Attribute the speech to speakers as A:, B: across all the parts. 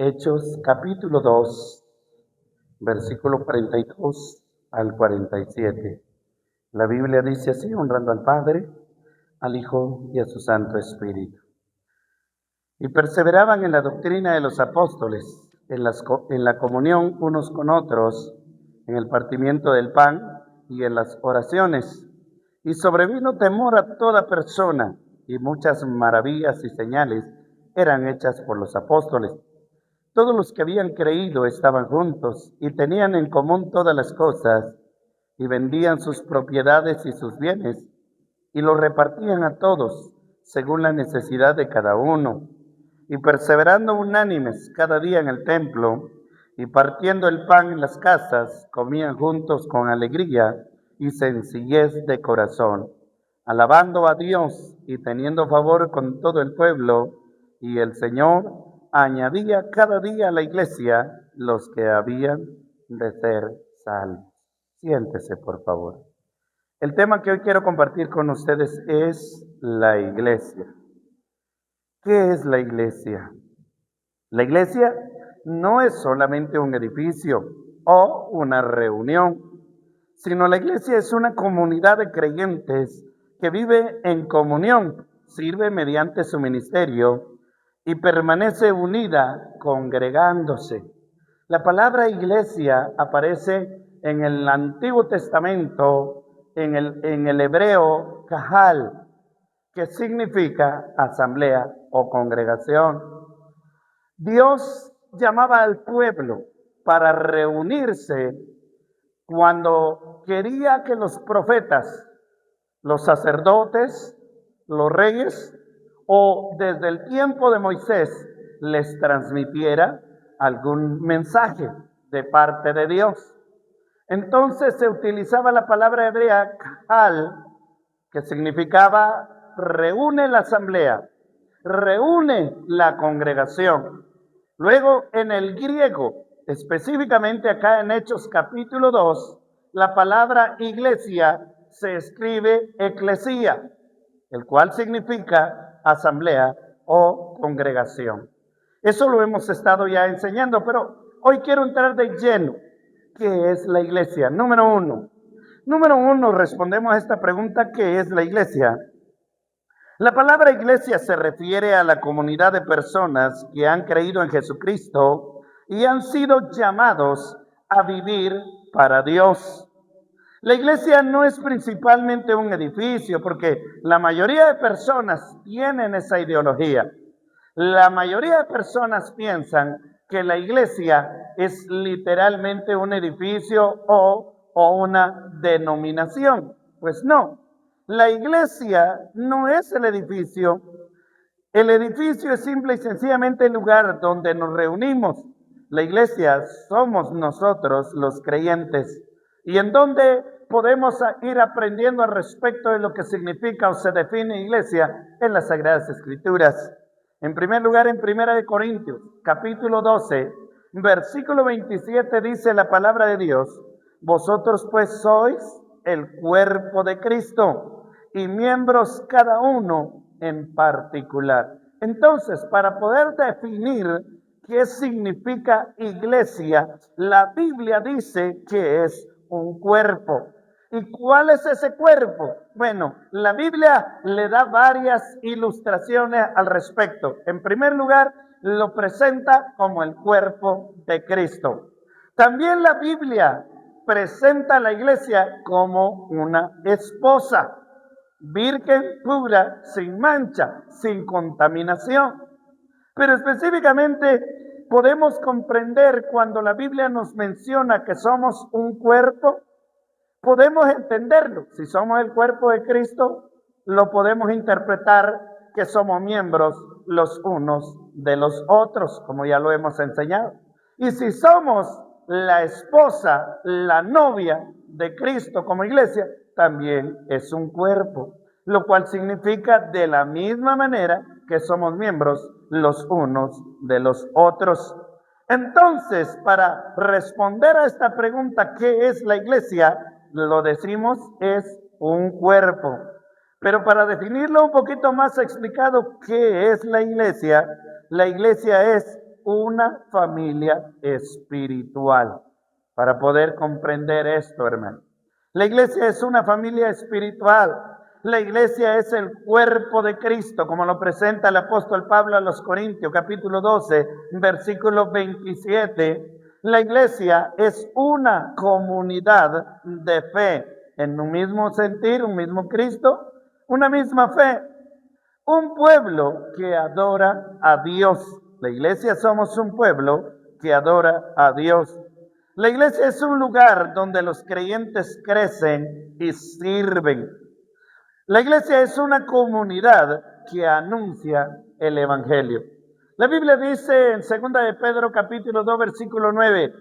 A: Hechos capítulo 2, versículo 42 al 47. La Biblia dice así, honrando al Padre, al Hijo y a su Santo Espíritu. Y perseveraban en la doctrina de los apóstoles, en la comunión unos con otros, en el partimiento del pan y en las oraciones. Y sobrevino temor a toda persona, y muchas maravillas y señales eran hechas por los apóstoles. Todos los que habían creído estaban juntos y tenían en común todas las cosas, y vendían sus propiedades y sus bienes, y los repartían a todos, según la necesidad de cada uno. Y perseverando unánimes cada día en el templo, y partiendo el pan en las casas, comían juntos con alegría y sencillez de corazón, alabando a Dios y teniendo favor con todo el pueblo, y el Señor añadía cada día a la iglesia los que habían de ser salvos. Siéntese, por favor. El tema que hoy quiero compartir con ustedes es la iglesia. ¿Qué es la iglesia? La iglesia no es solamente un edificio o una reunión, sino la iglesia es una comunidad de creyentes que vive en comunión, sirve mediante su ministerio y permanece unida congregándose. La palabra iglesia aparece en el Antiguo Testamento, en el hebreo kahal, que significa asamblea o congregación. Dios llamaba al pueblo para reunirse cuando quería que los profetas, los sacerdotes, los reyes, o desde el tiempo de Moisés, les transmitiera algún mensaje de parte de Dios. Entonces se utilizaba la palabra hebrea kahal, que significaba reúne la asamblea, reúne la congregación. Luego en el griego, específicamente acá en Hechos capítulo 2, la palabra iglesia se escribe eclesía, el cual significa asamblea o congregación. Eso lo hemos estado ya enseñando, pero hoy quiero entrar de lleno. ¿Qué es la iglesia? Número uno, respondemos a esta pregunta: ¿qué es la iglesia? La palabra iglesia se refiere a la comunidad de personas que han creído en Jesucristo y han sido llamados a vivir para Dios. La iglesia no es principalmente un edificio, porque la mayoría de personas tienen esa ideología. La mayoría de personas piensan que la iglesia es literalmente un edificio o una denominación. Pues no, la iglesia no es el edificio. El edificio es simple y sencillamente el lugar donde nos reunimos. La iglesia somos nosotros, los creyentes, y en donde podemos ir aprendiendo al respecto de lo que significa o se define iglesia en las Sagradas Escrituras. En primer lugar, en 1 Corintios, capítulo 12, versículo 27, dice la palabra de Dios: vosotros pues sois el cuerpo de Cristo y miembros cada uno en particular. Entonces, para poder definir qué significa iglesia, la Biblia dice que es un cuerpo. ¿Y cuál es ese cuerpo? Bueno, la Biblia le da varias ilustraciones al respecto. En primer lugar, lo presenta como el cuerpo de Cristo. También la Biblia presenta a la iglesia como una esposa, virgen, pura, sin mancha, sin contaminación. Pero específicamente podemos comprender cuando la Biblia nos menciona que somos un cuerpo. Podemos entenderlo. Si somos el cuerpo de Cristo, lo podemos interpretar que somos miembros los unos de los otros, como ya lo hemos enseñado. Y si somos la esposa, la novia de Cristo como iglesia, también es un cuerpo, lo cual significa de la misma manera que somos miembros los unos de los otros. Entonces, para responder a esta pregunta, ¿qué es la iglesia? Lo decimos, es un cuerpo. Pero para definirlo un poquito más explicado, ¿qué es la iglesia? La iglesia es una familia espiritual. Para poder comprender esto, hermano. La iglesia es una familia espiritual. La iglesia es el cuerpo de Cristo, como lo presenta el apóstol Pablo a los Corintios, capítulo 12, versículo 27. La iglesia es una comunidad de fe, en un mismo sentir, un mismo Cristo, una misma fe. Un pueblo que adora a Dios. La iglesia somos un pueblo que adora a Dios. La iglesia es un lugar donde los creyentes crecen y sirven. La iglesia es una comunidad que anuncia el evangelio. La Biblia dice en 2 de Pedro capítulo 2 versículo 9,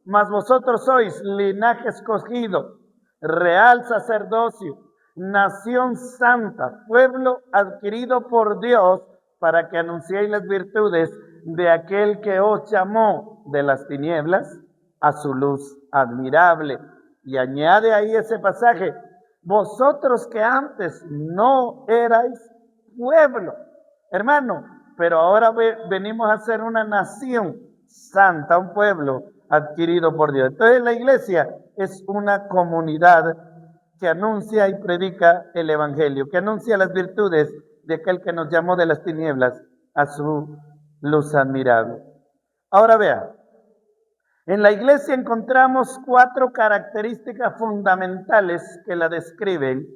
A: mas vosotros sois linaje escogido, real sacerdocio, nación santa, pueblo adquirido por Dios, para que anunciéis las virtudes de aquel que os llamó de las tinieblas a su luz admirable. Y añade ahí ese pasaje, vosotros que antes no erais pueblo, hermano, pero ahora venimos a ser una nación santa, un pueblo adquirido por Dios. Entonces la iglesia es una comunidad que anuncia y predica el evangelio, que anuncia las virtudes de aquel que nos llamó de las tinieblas a su luz admirable. Ahora vea, en la iglesia encontramos 4 características fundamentales que la describen.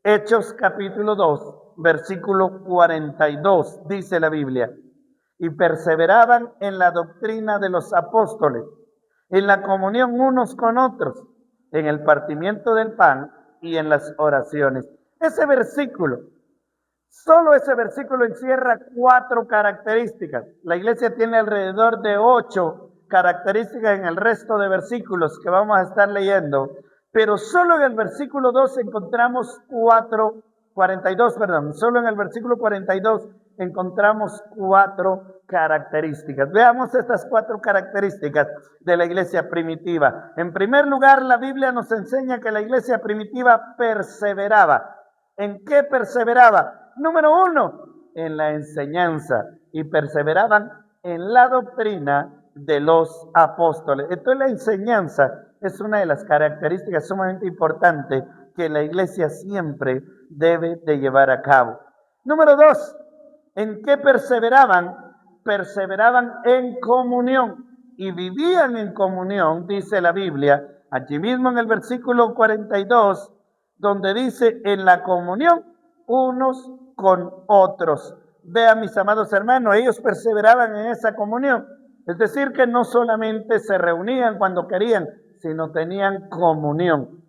A: Hechos capítulo 2, versículo 42, dice la Biblia, y perseveraban en la doctrina de los apóstoles, en la comunión unos con otros, en el partimiento del pan y en las oraciones. Ese versículo, solo ese versículo encierra 4 características. La iglesia tiene alrededor de 8 características en el resto de versículos que vamos a estar leyendo, pero solo en el versículo 2 encontramos 42, solo en el versículo 42 encontramos 4 características. Veamos estas 4 características de la iglesia primitiva. En primer lugar, la Biblia nos enseña que la iglesia primitiva perseveraba. ¿En qué perseveraba? Número 1, en la enseñanza, y perseveraban en la doctrina de los apóstoles. Entonces la enseñanza es una de las características sumamente importantes que la iglesia siempre debe de llevar a cabo. Número 2, ¿en qué perseveraban? Perseveraban en comunión y vivían en comunión, dice la Biblia, allí mismo en el versículo 42, donde dice en la comunión unos con otros. Vean, mis amados hermanos, ellos perseveraban en esa comunión. Es decir, que no solamente se reunían cuando querían, sino tenían comunión.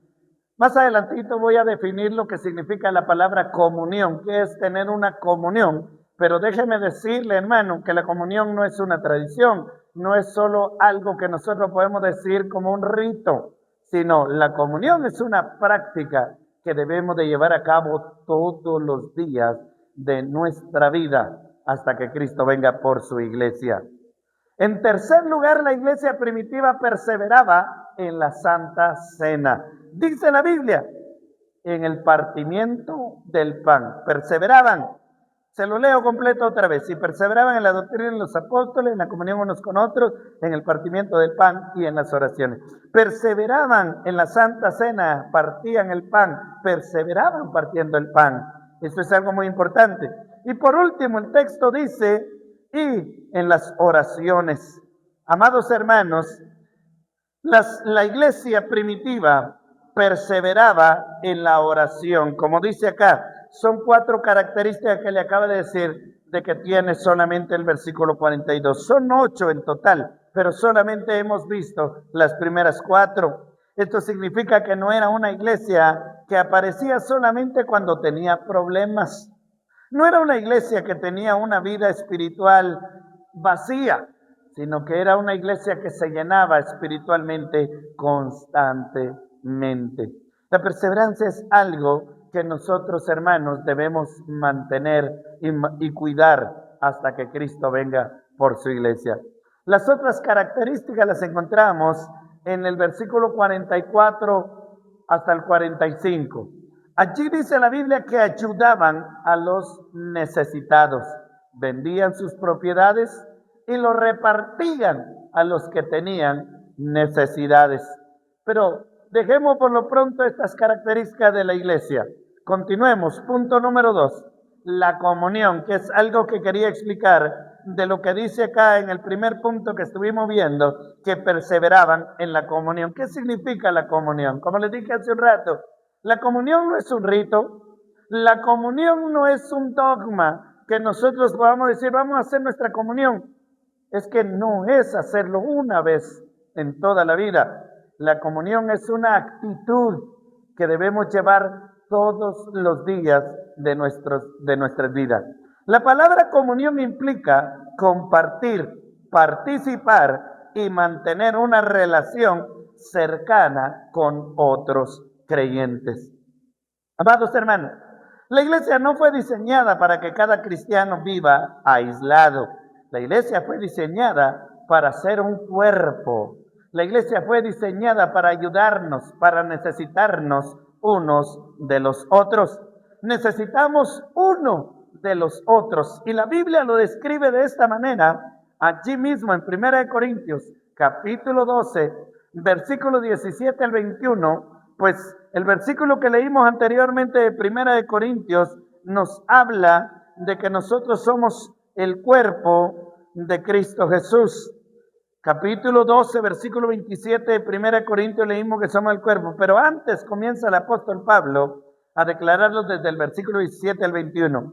A: Más adelantito voy a definir lo que significa la palabra comunión, que es tener una comunión. Pero déjeme decirle, hermano, que la comunión no es una tradición, no es solo algo que nosotros podemos decir como un rito, sino la comunión es una práctica que debemos de llevar a cabo todos los días de nuestra vida hasta que Cristo venga por su iglesia. En tercer lugar, la iglesia primitiva perseveraba en la Santa Cena. Dice la Biblia, en el partimiento del pan. Perseveraban. Se lo leo completo otra vez. Y perseveraban en la doctrina de los apóstoles, en la comunión unos con otros, en el partimiento del pan y en las oraciones. Perseveraban en la Santa Cena, partían el pan, perseveraban partiendo el pan. Eso es algo muy importante. Y por último, el texto dice, y en las oraciones. Amados hermanos, la iglesia primitiva perseveraba en la oración. Como dice acá, son 4 características que le acaba de decir de que tiene solamente el versículo 42. Son 8 en total, pero solamente hemos visto las primeras 4. Esto significa que no era una iglesia que aparecía solamente cuando tenía problemas. No era una iglesia que tenía una vida espiritual vacía, sino que era una iglesia que se llenaba espiritualmente constantemente. La perseverancia es algo que nosotros, hermanos, debemos mantener y cuidar hasta que Cristo venga por su iglesia. Las otras características las encontramos en el versículo 44 hasta el 45. Allí dice la Biblia que ayudaban a los necesitados. vendían sus propiedades y lo repartían a los que tenían necesidades. Pero dejemos por lo pronto estas características de la iglesia. Continuemos. Punto número 2. La comunión, que es algo que quería explicar de lo que dice acá en el primer punto que estuvimos viendo, que perseveraban en la comunión. ¿Qué significa la comunión? Como les dije hace un rato, la comunión no es un rito, la comunión no es un dogma que nosotros podamos decir, vamos a hacer nuestra comunión. Es que no es hacerlo una vez en toda la vida. La comunión es una actitud que debemos llevar todos los días de nuestras vidas. La palabra comunión implica compartir, participar y mantener una relación cercana con otros creyentes. Amados hermanos, la iglesia no fue diseñada para que cada cristiano viva aislado. La iglesia fue diseñada para ser un cuerpo. La iglesia fue diseñada para ayudarnos, para necesitarnos unos de los otros. Necesitamos uno de los otros. Y la Biblia lo describe de esta manera, allí mismo en 1 Corintios, capítulo 12, versículo 17 al 21, pues el versículo que leímos anteriormente de 1 Corintios nos habla de que nosotros somos el cuerpo de Cristo Jesús. Capítulo 12, versículo 27 de 1 Corintios leímos que somos el cuerpo, pero antes comienza el apóstol Pablo a declararlo desde el versículo 17 al 21.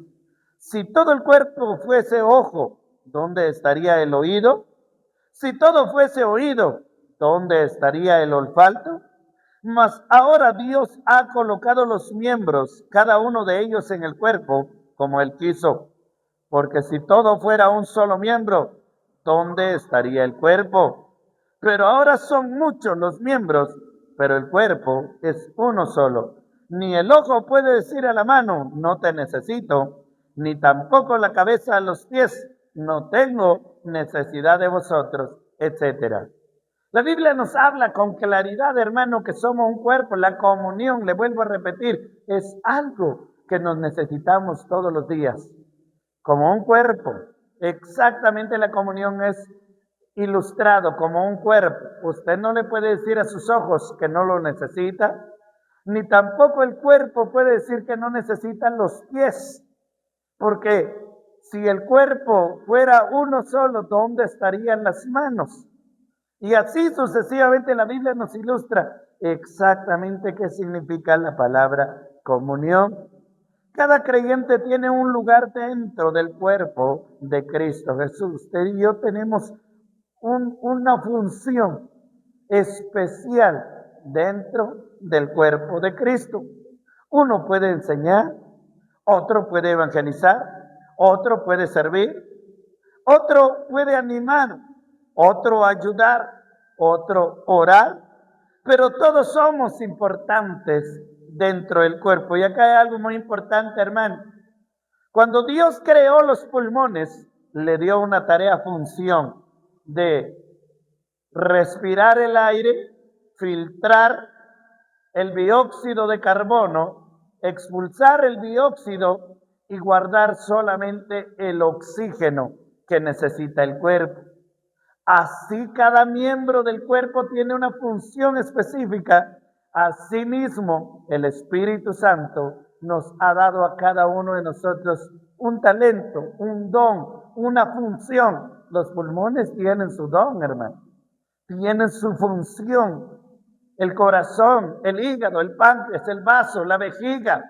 A: Si todo el cuerpo fuese ojo, ¿dónde estaría el oído? Si todo fuese oído, ¿dónde estaría el olfato? Mas ahora Dios ha colocado los miembros, cada uno de ellos en el cuerpo, como Él quiso. Porque si todo fuera un solo miembro, ¿dónde estaría el cuerpo? Pero ahora son muchos los miembros, pero el cuerpo es uno solo. Ni el ojo puede decir a la mano, no te necesito, ni tampoco la cabeza a los pies, no tengo necesidad de vosotros, etcétera. La Biblia nos habla con claridad, hermano, que somos un cuerpo. La comunión, le vuelvo a repetir, es algo que nos necesitamos todos los días. Como un cuerpo. Exactamente, la comunión es ilustrado como un cuerpo. Usted no le puede decir a sus ojos que no lo necesita, ni tampoco el cuerpo puede decir que no necesitan los pies. Porque si el cuerpo fuera uno solo, ¿dónde estarían las manos? Y así sucesivamente la Biblia nos ilustra exactamente qué significa la palabra comunión. Cada creyente tiene un lugar dentro del cuerpo de Cristo Jesús. Usted y yo tenemos una función especial dentro del cuerpo de Cristo. Uno puede enseñar, otro puede evangelizar, otro puede servir, otro puede animar, otro ayudar, otro orar, pero todos somos importantes dentro del cuerpo. Y acá hay algo muy importante, hermano. Cuando Dios creó los pulmones, le dio una tarea, función de respirar el aire, filtrar el dióxido de carbono, expulsar el dióxido y guardar solamente el oxígeno que necesita el cuerpo. Así cada miembro del cuerpo tiene una función específica. Asimismo, el Espíritu Santo nos ha dado a cada uno de nosotros un talento, un don, una función. Los pulmones tienen su don, hermano. Tienen su función. El corazón, el hígado, el páncreas, el vaso, la vejiga.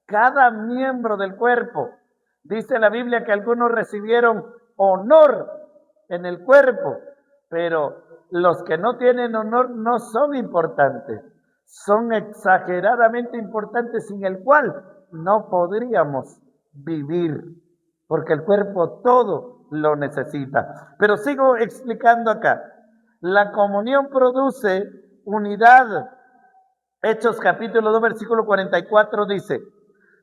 A: Cada miembro del cuerpo. Dice la Biblia que algunos recibieron honor en el cuerpo, pero los que no tienen honor no son importantes, son exageradamente importantes, sin el cual no podríamos vivir, porque el cuerpo todo lo necesita. Pero sigo explicando acá. La comunión produce unidad. Hechos capítulo 2, versículo 44 dice: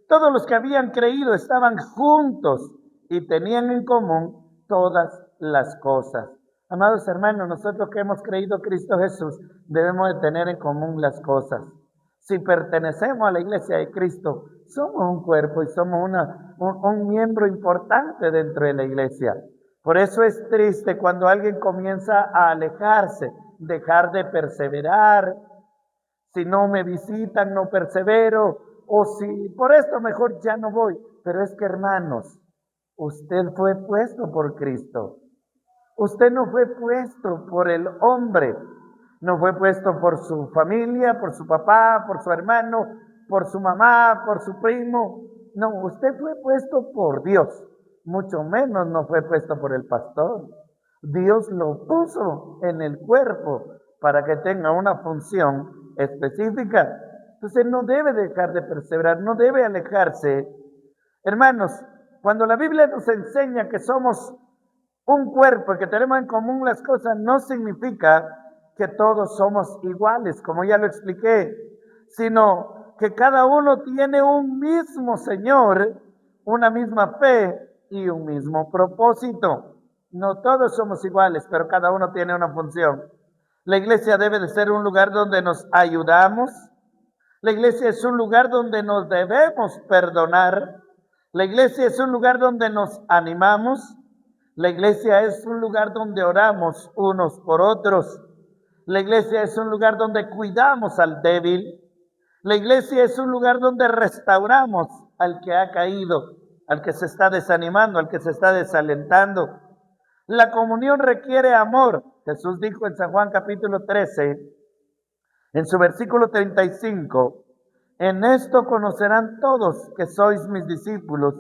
A: todos los que habían creído estaban juntos y tenían en común todas las cosas. Amados hermanos, nosotros que hemos creído Cristo Jesús, debemos de tener en común las cosas. Si pertenecemos a la iglesia de Cristo, somos un cuerpo y somos un miembro importante dentro de la iglesia. Por eso es triste cuando alguien comienza a alejarse, dejar de perseverar. Si no me visitan, no persevero. O si por esto mejor ya no voy. Pero es que, hermanos, usted fue puesto por Cristo. Usted no fue puesto por el hombre. No fue puesto por su familia, por su papá, por su hermano, por su mamá, por su primo. No, usted fue puesto por Dios. Mucho menos no fue puesto por el pastor. Dios lo puso en el cuerpo para que tenga una función específica. Entonces no debe dejar de perseverar, no debe alejarse. Hermanos, cuando la Biblia nos enseña que somos un cuerpo y que tenemos en común las cosas, no significa que todos somos iguales, como ya lo expliqué, sino que cada uno tiene un mismo Señor, una misma fe y un mismo propósito. No todos somos iguales, pero cada uno tiene una función. La iglesia debe de ser un lugar donde nos ayudamos. La iglesia es un lugar donde nos debemos perdonar. La iglesia es un lugar donde nos animamos. La iglesia es un lugar donde oramos unos por otros. La iglesia es un lugar donde cuidamos al débil. La iglesia es un lugar donde restauramos al que ha caído, al que se está desanimando, al que se está desalentando. La comunión requiere amor. Jesús dijo en San Juan capítulo 13, en su versículo 35, en esto conocerán todos que sois mis discípulos,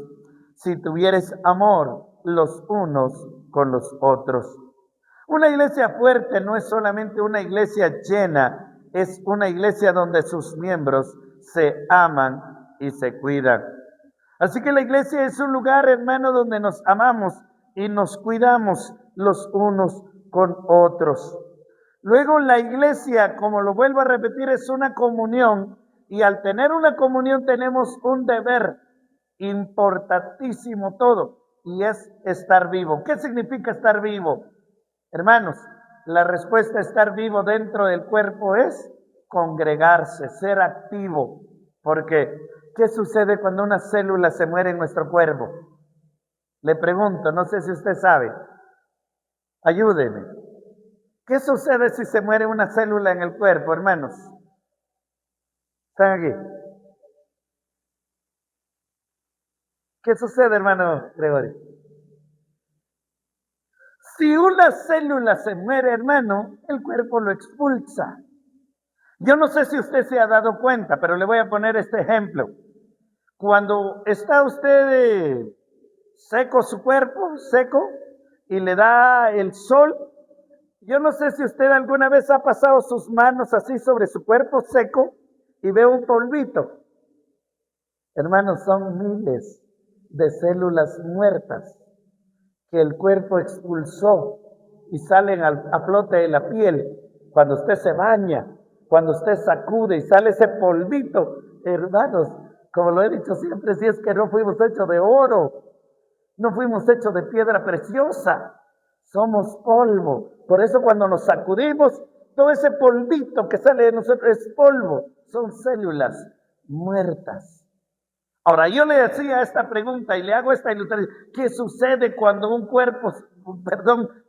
A: si tuviereis amor los unos con los otros. Una iglesia fuerte no es solamente una iglesia llena, es una iglesia donde sus miembros se aman y se cuidan. Así que la iglesia es un lugar, hermano, donde nos amamos y nos cuidamos los unos con otros. Luego la iglesia, como lo vuelvo a repetir, es una comunión y al tener una comunión tenemos un deber importantísimo todo y es estar vivo. ¿Qué significa estar vivo? Hermanos, la respuesta a estar vivo dentro del cuerpo es congregarse, ser activo. Porque, ¿qué sucede cuando una célula se muere en nuestro cuerpo? Le pregunto, no sé si usted sabe. Ayúdeme. ¿Qué sucede si se muere una célula en el cuerpo, hermanos? ¿Están aquí? ¿Qué sucede, hermano Gregorio? Si una célula se muere, hermano, el cuerpo lo expulsa. Yo no sé si usted se ha dado cuenta, pero le voy a poner este ejemplo. Cuando está usted seco su cuerpo, seco, y le da el sol, yo no sé si usted alguna vez ha pasado sus manos así sobre su cuerpo seco y ve un polvito. Hermanos, son miles de células muertas que el cuerpo expulsó y salen a flote de la piel. Cuando usted se baña, cuando usted sacude y sale ese polvito, hermanos, como lo he dicho siempre, si es que no fuimos hechos de oro, no fuimos hechos de piedra preciosa, somos polvo. Por eso cuando nos sacudimos, todo ese polvito que sale de nosotros es polvo, son células muertas. Ahora, yo le hacía esta pregunta y le hago esta ilustración. ¿Qué sucede cuando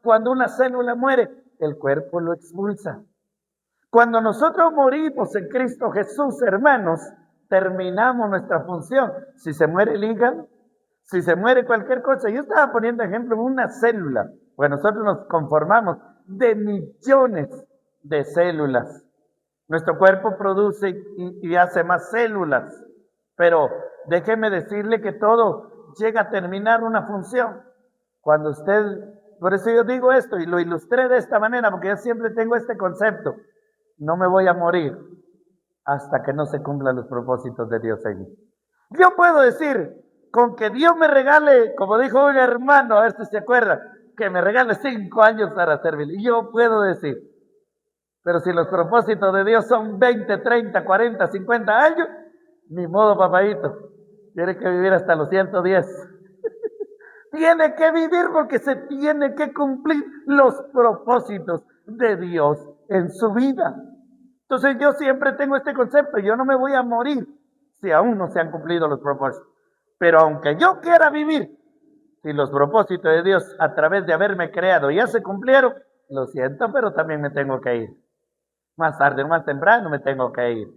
A: cuando una célula muere? El cuerpo lo expulsa. Cuando nosotros morimos en Cristo Jesús, hermanos, terminamos nuestra función. Si se muere el hígado, si se muere cualquier cosa. Yo estaba poniendo ejemplo en una célula. Pues nosotros nos conformamos de millones de células. Nuestro cuerpo produce y hace más células. Pero déjeme decirle que todo llega a terminar una función. Cuando usted, por eso yo digo esto y lo ilustré de esta manera, porque yo siempre tengo este concepto. No me voy a morir hasta que no se cumplan los propósitos de Dios en mí. Yo puedo decir, con que Dios me regale, como dijo un hermano, a ver si se acuerda, que me regale 5 años para servirle. Y yo puedo decir, pero si los propósitos de Dios son 20, 30, 40, 50 años, ni modo, papadito. Tiene que vivir hasta los 110. Tiene que vivir porque se tiene que cumplir los propósitos de Dios en su vida. Entonces yo siempre tengo este concepto, yo no me voy a morir si aún no se han cumplido los propósitos. Pero aunque yo quiera vivir, si los propósitos de Dios a través de haberme creado ya se cumplieron, lo siento, pero también me tengo que ir. Más tarde o más temprano me tengo que ir.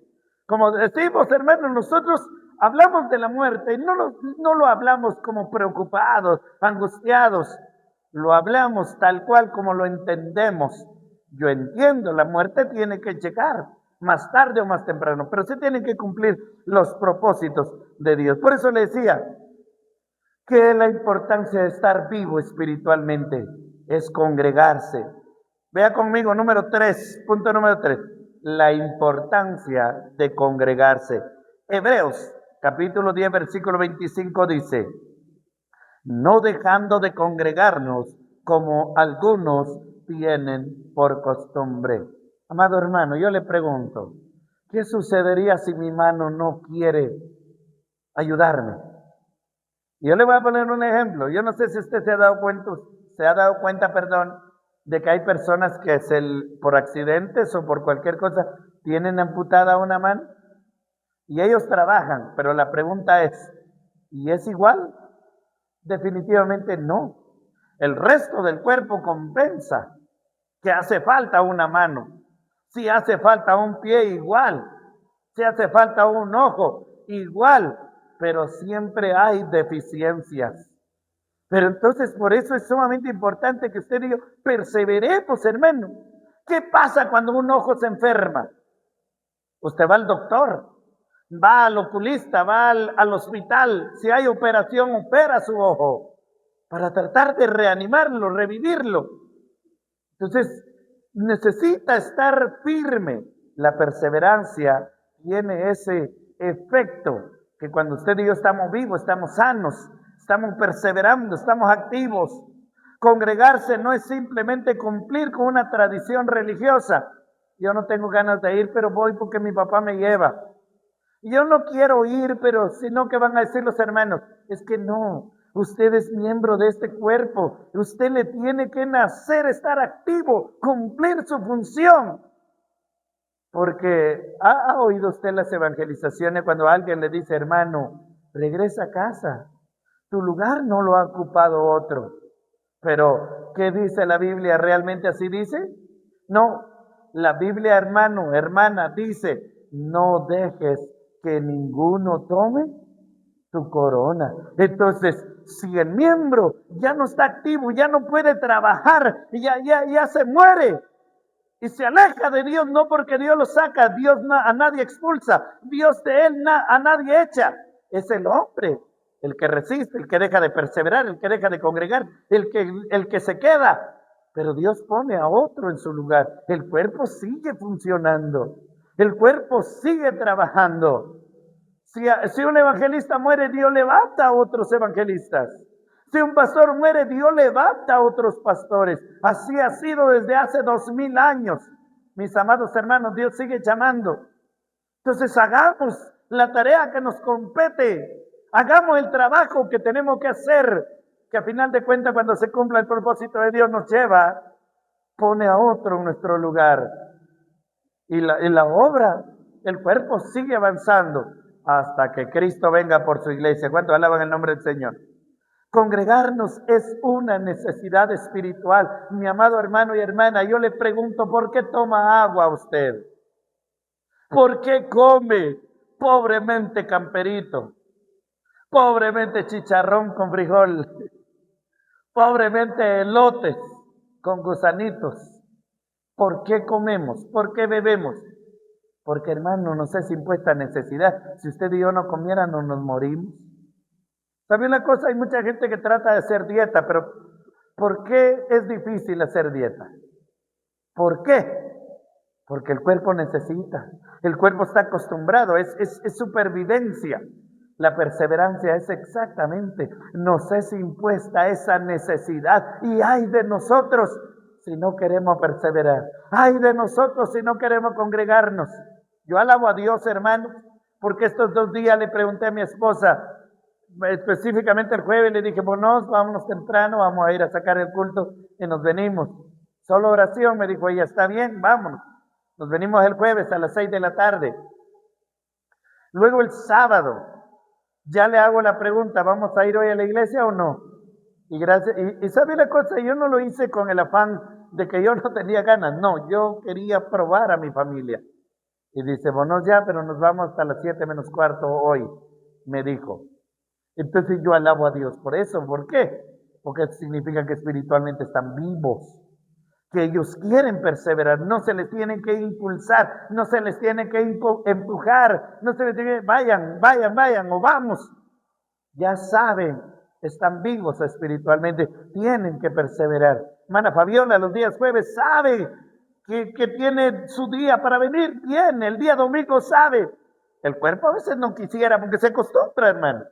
A: Como decimos, hermanos, nosotros hablamos de la muerte y no lo hablamos como preocupados, angustiados. Lo hablamos tal cual como lo entendemos. Yo entiendo, la muerte tiene que llegar más tarde o más temprano, pero se tienen que cumplir los propósitos de Dios. Por eso le decía que la importancia de estar vivo espiritualmente es congregarse. Vea conmigo, punto número 3, la importancia de congregarse. Hebreos, capítulo 10, versículo 25 dice, no dejando de congregarnos como algunos tienen por costumbre. Amado hermano, yo le pregunto, ¿qué sucedería si mi mano no quiere ayudarme? Yo le voy a poner un ejemplo. Yo no sé si usted se ha dado cuenta, de que hay personas que por accidentes o por cualquier cosa tienen amputada una mano y ellos trabajan, pero la pregunta es, ¿y es igual? Definitivamente no. El resto del cuerpo compensa que hace falta una mano, si hace falta un pie igual, si hace falta un ojo igual, pero siempre hay deficiencias. Pero entonces por eso es sumamente importante que usted diga, perseveremos, hermano. ¿Qué pasa cuando un ojo se enferma? Usted va al doctor, va al oculista, va al hospital. Si hay operación, opera su ojo para tratar de reanimarlo, revivirlo. Entonces, necesita estar firme. La perseverancia tiene ese efecto que cuando usted y yo estamos vivos, estamos sanos, estamos perseverando, estamos activos. Congregarse no es simplemente cumplir con una tradición religiosa. Yo no tengo ganas de ir, pero voy porque mi papá me lleva. Yo no quiero ir, pero sino que van a decir los hermanos, es que no, usted es miembro de este cuerpo, usted le tiene que nacer, estar activo, cumplir su función. Porque ¿ha oído usted las evangelizaciones cuando alguien le dice, hermano, regresa a casa, tu lugar no lo ha ocupado otro? Pero, ¿qué dice la Biblia? ¿Realmente así dice? No, la Biblia, hermano, hermana, dice, no dejes que ninguno tome tu corona. Entonces, si el miembro ya no está activo, ya no puede trabajar, ya se muere y se aleja de Dios, no porque Dios lo saca, Dios a nadie expulsa, Dios de él a nadie echa, es el hombre el que resiste, el que deja de perseverar, el que deja de congregar, el que se queda. Pero Dios pone a otro en su lugar. El cuerpo sigue funcionando. El cuerpo sigue trabajando. Si un evangelista muere, Dios levanta a otros evangelistas. Si un pastor muere, Dios levanta a otros pastores. Así ha sido desde hace 2000 años. Mis amados hermanos, Dios sigue llamando. Entonces hagamos la tarea que nos compete. Hagamos el trabajo que tenemos que hacer, que a final de cuentas cuando se cumpla el propósito de Dios nos lleva, pone a otro en nuestro lugar. Y la obra, el cuerpo sigue avanzando hasta que Cristo venga por su iglesia. ¿Cuántos alaban el nombre del Señor? Congregarnos es una necesidad espiritual. Mi amado hermano y hermana, yo le pregunto, ¿por qué toma agua usted? ¿Por qué come pobremente camperito? Pobremente chicharrón con frijol, pobremente elotes con gusanitos. ¿Por qué comemos? ¿Por qué bebemos? Porque, hermano, nos es impuesta necesidad. Si usted y yo no comiéramos, nos morimos. ¿Sabe una cosa? Hay mucha gente que trata de hacer dieta, pero ¿por qué es difícil hacer dieta? ¿Por qué? Porque el cuerpo necesita, el cuerpo está acostumbrado, es supervivencia. La perseverancia es exactamente, nos es impuesta esa necesidad. Y ay de nosotros si no queremos perseverar. Ay de nosotros si no queremos congregarnos. Yo alabo a Dios, hermano, porque estos 2 días le pregunté a mi esposa, específicamente el jueves, le dije, bueno, vámonos temprano, vamos a ir a sacar el culto y nos venimos. Solo oración, me dijo ella, está bien, vámonos. Nos venimos el jueves a las 6 de la tarde. Luego el sábado, ya le hago la pregunta, ¿vamos a ir hoy a la iglesia o no? Y gracias, y sabe la cosa, yo no lo hice con el afán de que yo no tenía ganas, no, yo quería probar a mi familia. Y dice, bueno, ya, pero nos vamos hasta las 7 menos cuarto hoy, me dijo. Entonces yo alabo a Dios por eso. ¿Por qué? Porque significa que espiritualmente están vivos, que ellos quieren perseverar, no se les tienen que impulsar, no se les tiene que empujar, no se les tiene que, vayan, o vamos. Ya saben, están vivos espiritualmente, tienen que perseverar. Hermana Fabiola, los días jueves sabe que tiene su día para venir, tiene, el día domingo sabe. El cuerpo a veces no quisiera, porque se acostumbra, hermano.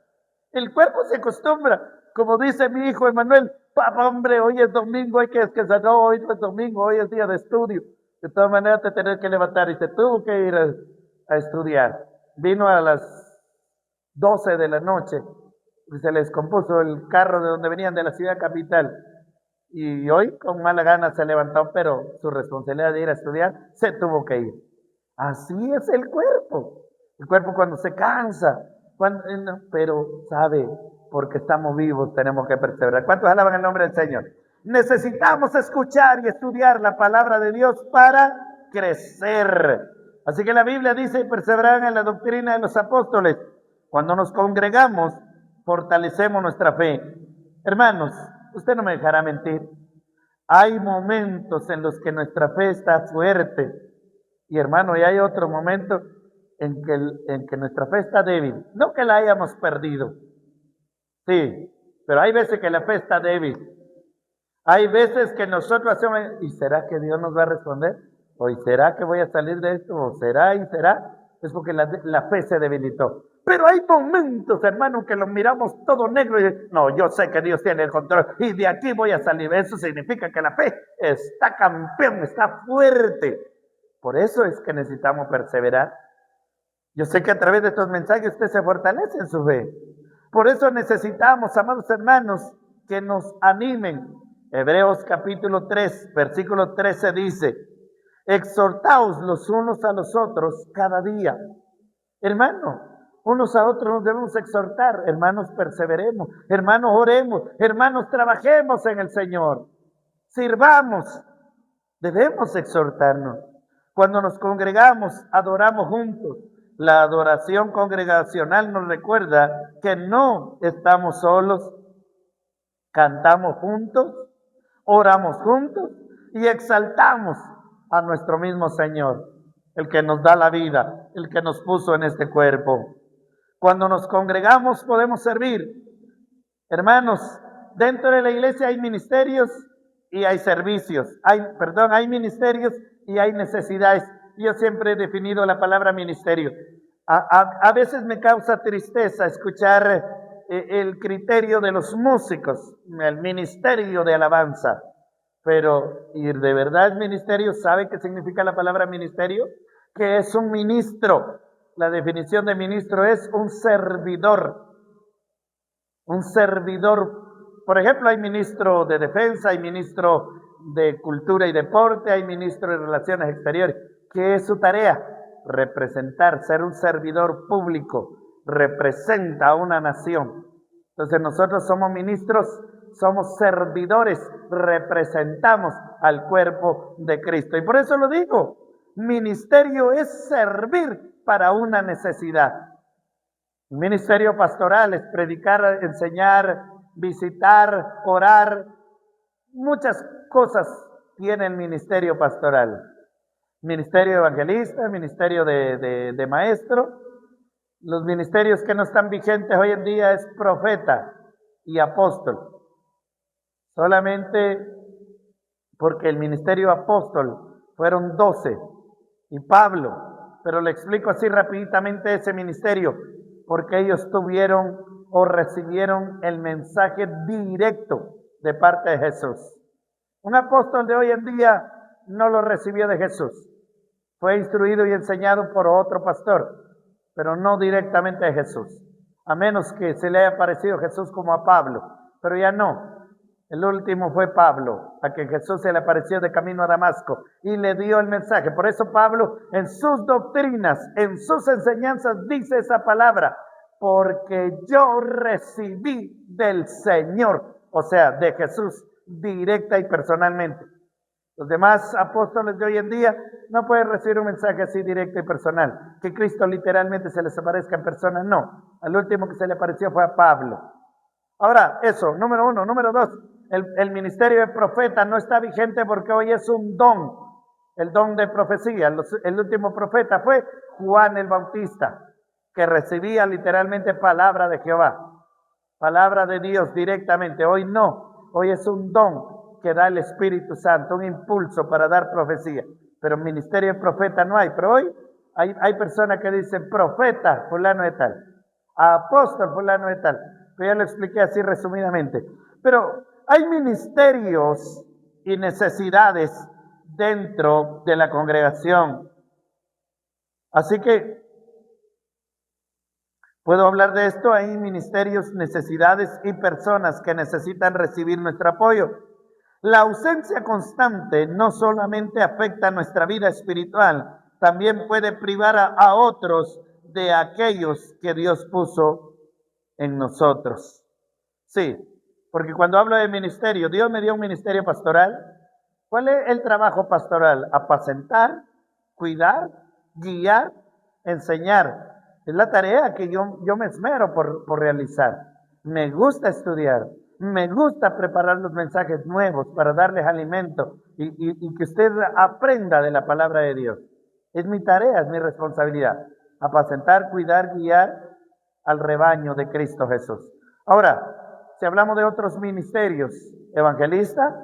A: El cuerpo se acostumbra. Como dice mi hijo Emanuel, papá, hombre, hoy es domingo, hay que descansar. No, hoy no es domingo, hoy es día de estudio. De todas maneras te tenés que levantar y se tuvo que ir a estudiar. Vino a las 12 de la noche y se les compuso el carro de donde venían de la ciudad capital. Y hoy con mala gana se levantó, pero su responsabilidad de ir a estudiar se tuvo que ir. Así es el cuerpo. El cuerpo cuando se cansa, pero sabe, porque estamos vivos, tenemos que perseverar. ¿Cuántos alaban el nombre del Señor? Necesitamos escuchar y estudiar la palabra de Dios para crecer. Así que la Biblia dice, perseverar en la doctrina de los apóstoles. Cuando nos congregamos, fortalecemos nuestra fe. Hermanos, usted no me dejará mentir. Hay momentos en los que nuestra fe está fuerte. Y hermano, y hay otro momento en que nuestra fe está débil. No que la hayamos perdido. Sí, pero hay veces que la fe está débil. Hay veces que nosotros hacemos, ¿y será que Dios nos va a responder? ¿O será que voy a salir de esto? ¿O será y será? Es porque la fe se debilitó. Pero hay momentos, hermano, que lo miramos todo negro y no, yo sé que Dios tiene el control y de aquí voy a salir. Eso significa que la fe está campeón, está fuerte. Por eso es que necesitamos perseverar. Yo sé que a través de estos mensajes usted se fortalece en su fe. Por eso necesitamos, amados hermanos, que nos animen. Hebreos capítulo 3, versículo 13 dice, exhortaos los unos a los otros cada día. Hermano, unos a otros nos debemos exhortar. Hermanos, perseveremos. Hermanos, oremos. Hermanos, trabajemos en el Señor. Sirvamos. Debemos exhortarnos. Cuando nos congregamos, adoramos juntos. La adoración congregacional nos recuerda que no estamos solos. Cantamos juntos, oramos juntos y exaltamos a nuestro mismo Señor, el que nos da la vida, el que nos puso en este cuerpo. Cuando nos congregamos podemos servir. Hermanos, dentro de la iglesia hay ministerios y hay servicios. Hay ministerios y hay necesidades. Yo siempre he definido la palabra ministerio. A veces me causa tristeza escuchar el criterio de los músicos, el ministerio de alabanza. Pero, ¿y de verdad es ministerio? ¿Sabe qué significa la palabra ministerio? Que es un ministro. La definición de ministro es un servidor. Un servidor. Por ejemplo, hay ministro de defensa, hay ministro de cultura y deporte, hay ministro de relaciones exteriores. ¿Qué es su tarea? Representar, ser un servidor público. Representa a una nación. Entonces nosotros somos ministros, somos servidores, representamos al cuerpo de Cristo. Y por eso lo digo, ministerio es servir para una necesidad. Ministerio pastoral es predicar, enseñar, visitar, orar. Muchas cosas tiene el ministerio pastoral. Ministerio evangelista, ministerio de maestro. Los ministerios que no están vigentes hoy en día es profeta y apóstol. Solamente porque el ministerio apóstol fueron 12 y Pablo, pero le explico así rapiditamente ese ministerio, porque ellos tuvieron o recibieron el mensaje directo de parte de Jesús. Un apóstol de hoy en día no lo recibió de Jesús. Fue instruido y enseñado por otro pastor, pero no directamente de Jesús. A menos que se le haya parecido Jesús como a Pablo, pero ya no. El último fue Pablo, a quien Jesús se le apareció de camino a Damasco y le dio el mensaje. Por eso Pablo en sus doctrinas, en sus enseñanzas dice esa palabra, porque yo recibí del Señor, o sea, de Jesús, directa y personalmente. Los demás apóstoles de hoy en día no pueden recibir un mensaje así directo y personal. Que Cristo literalmente se les aparezca en persona, no. Al último que se le apareció fue a Pablo. Ahora, eso, número uno. Número dos, el ministerio de profeta no está vigente porque hoy es un don, el don de profecía. El último profeta fue Juan el Bautista, que recibía literalmente palabra de Jehová, palabra de Dios directamente. Hoy no, hoy es un don que da el Espíritu Santo, un impulso para dar profecía. Pero ministerio de profeta no hay. Pero hoy hay personas que dicen profeta fulano de tal, apóstol fulano de tal. Pero ya lo expliqué así resumidamente. Pero hay ministerios y necesidades dentro de la congregación. Así que puedo hablar de esto. Hay ministerios, necesidades y personas que necesitan recibir nuestro apoyo. La ausencia constante no solamente afecta nuestra vida espiritual, también puede privar a otros de aquellos que Dios puso en nosotros. Sí, porque cuando hablo de ministerio, Dios me dio un ministerio pastoral. ¿Cuál es el trabajo pastoral? Apacentar, cuidar, guiar, enseñar. Es la tarea que yo me esmero por realizar. Me gusta estudiar, me gusta preparar los mensajes nuevos para darles alimento y que usted aprenda de la palabra de Dios. Es mi tarea, es mi responsabilidad. Apacentar, cuidar, guiar al rebaño de Cristo Jesús. Ahora, si hablamos de otros ministerios, evangelista,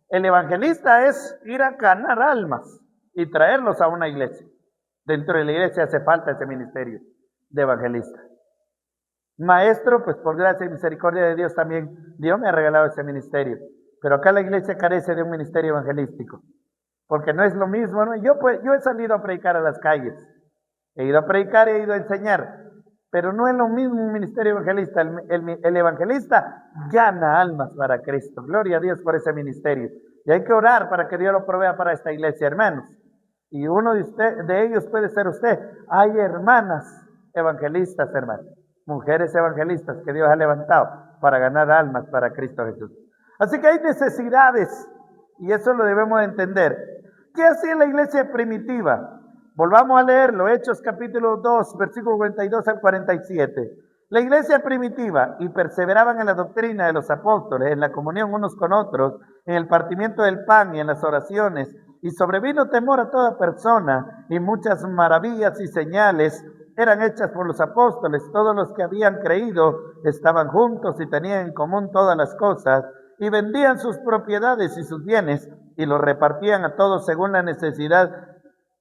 A: el evangelista es ir a ganar almas y traerlos a una iglesia. Dentro de la iglesia hace falta ese ministerio de evangelista. Maestro, pues por gracia y misericordia de Dios también, Dios me ha regalado ese ministerio. Pero acá la iglesia carece de un ministerio evangelístico, porque no es lo mismo, ¿no? Yo he salido a predicar a las calles, he ido a predicar, he ido a enseñar, pero no es lo mismo un ministerio evangelista. El evangelista gana almas para Cristo. Gloria a Dios por ese ministerio. Y hay que orar para que Dios lo provea para esta iglesia, hermanos. Y uno de ellos puede ser usted. Hay hermanas evangelistas, hermanos. Mujeres evangelistas que Dios ha levantado para ganar almas para Cristo Jesús. Así que hay necesidades y eso lo debemos entender. ¿Qué hacía la iglesia primitiva? Volvamos a leerlo, Hechos capítulo 2, versículo 42 al 47. La iglesia primitiva, y perseveraban en la doctrina de los apóstoles, en la comunión unos con otros, en el partimiento del pan y en las oraciones, y sobrevino temor a toda persona, y muchas maravillas y señales eran hechas por los apóstoles. Todos los que habían creído estaban juntos y tenían en común todas las cosas, y vendían sus propiedades y sus bienes, y los repartían a todos según la necesidad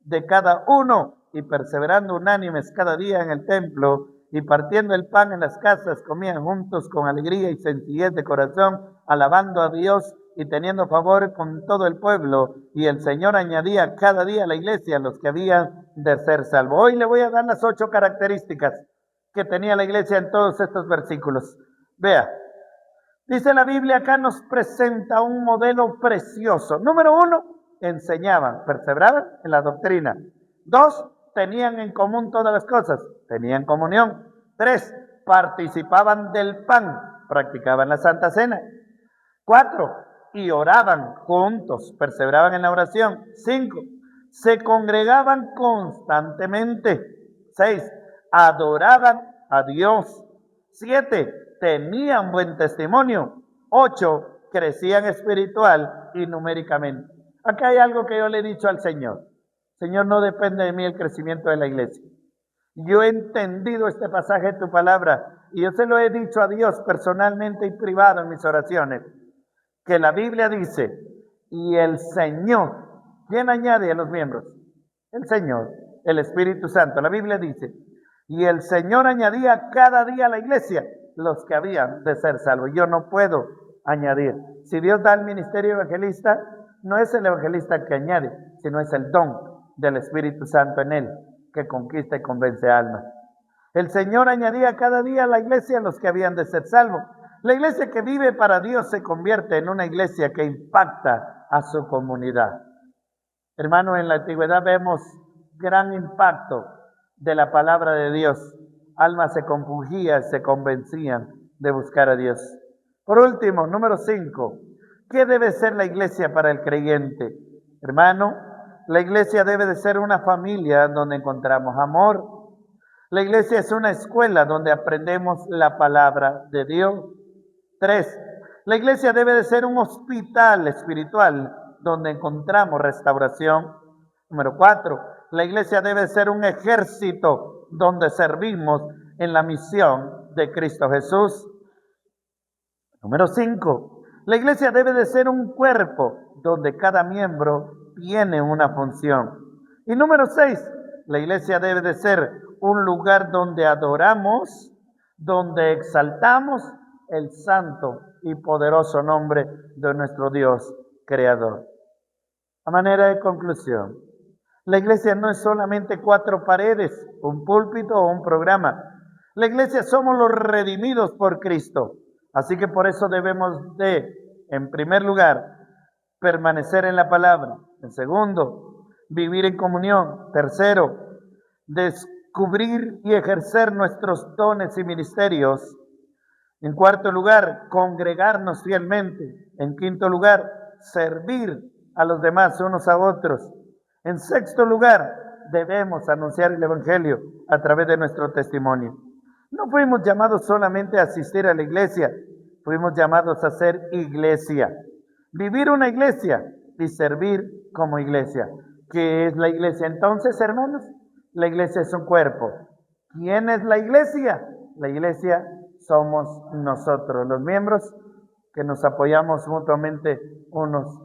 A: de cada uno, y perseverando unánimes cada día en el templo y partiendo el pan en las casas, comían juntos con alegría y sencillez de corazón, alabando a Dios y teniendo favor con todo el pueblo. Y el Señor añadía cada día a la iglesia los que habían de ser salvos. Hoy le voy a dar las 8 características que tenía la iglesia en todos estos versículos. Vea, dice la Biblia, acá nos presenta un modelo precioso. Número 1, enseñaban, perseveraban en la doctrina. 2, tenían en común todas las cosas, tenían comunión. 3, participaban del pan, practicaban la Santa Cena. 4, y oraban juntos, perseveraban en la oración. 5, se congregaban constantemente. 6, adoraban a Dios. 7, tenían buen testimonio. 8, crecían espiritual y numéricamente. Acá hay algo que yo le he dicho al Señor. Señor, no depende de mí el crecimiento de la iglesia. Yo he entendido este pasaje de tu palabra y yo se lo he dicho a Dios personalmente y privado en mis oraciones, que la Biblia dice, y el Señor, ¿quién añade a los miembros? El Señor, el Espíritu Santo. La Biblia dice, y el Señor añadía cada día a la iglesia los que habían de ser salvos. Yo no puedo añadir. Si Dios da el ministerio evangelista, no es el evangelista que añade, sino es el don del Espíritu Santo en él, que conquista y convence almas. El Señor añadía cada día a la iglesia los que habían de ser salvos. La iglesia que vive para Dios se convierte en una iglesia que impacta a su comunidad. Hermano, en la antigüedad vemos gran impacto de la palabra de Dios. Almas se compungían, se convencían de buscar a Dios. Por último, número 5. ¿Qué debe ser la iglesia para el creyente? Hermano, la iglesia debe de ser una familia donde encontramos amor. La iglesia es una escuela donde aprendemos la palabra de Dios. 3. La iglesia debe de ser un hospital espiritual donde encontramos restauración. Número 4. La iglesia debe ser un ejército donde servimos en la misión de Cristo Jesús. Número 5. La iglesia debe de ser un cuerpo donde cada miembro tiene una función. Y número 6. La iglesia debe de ser un lugar donde adoramos, donde exaltamos el santo y poderoso nombre de nuestro Dios creador. A manera de conclusión, la iglesia no es solamente 4 paredes, un púlpito o un programa. La iglesia somos los redimidos por Cristo. Así que por eso debemos de, en primer lugar, permanecer en la palabra. En segundo, vivir en comunión. Tercero, descubrir y ejercer nuestros dones y ministerios. En cuarto lugar, congregarnos fielmente. En quinto lugar, servir a los demás unos a otros. En sexto lugar, debemos anunciar el Evangelio a través de nuestro testimonio. No fuimos llamados solamente a asistir a la iglesia, fuimos llamados a ser iglesia. Vivir una iglesia y servir como iglesia. ¿Qué es la iglesia entonces, hermanos? La iglesia es un cuerpo. ¿Quién es la iglesia? La iglesia somos nosotros, los miembros que nos apoyamos mutuamente unos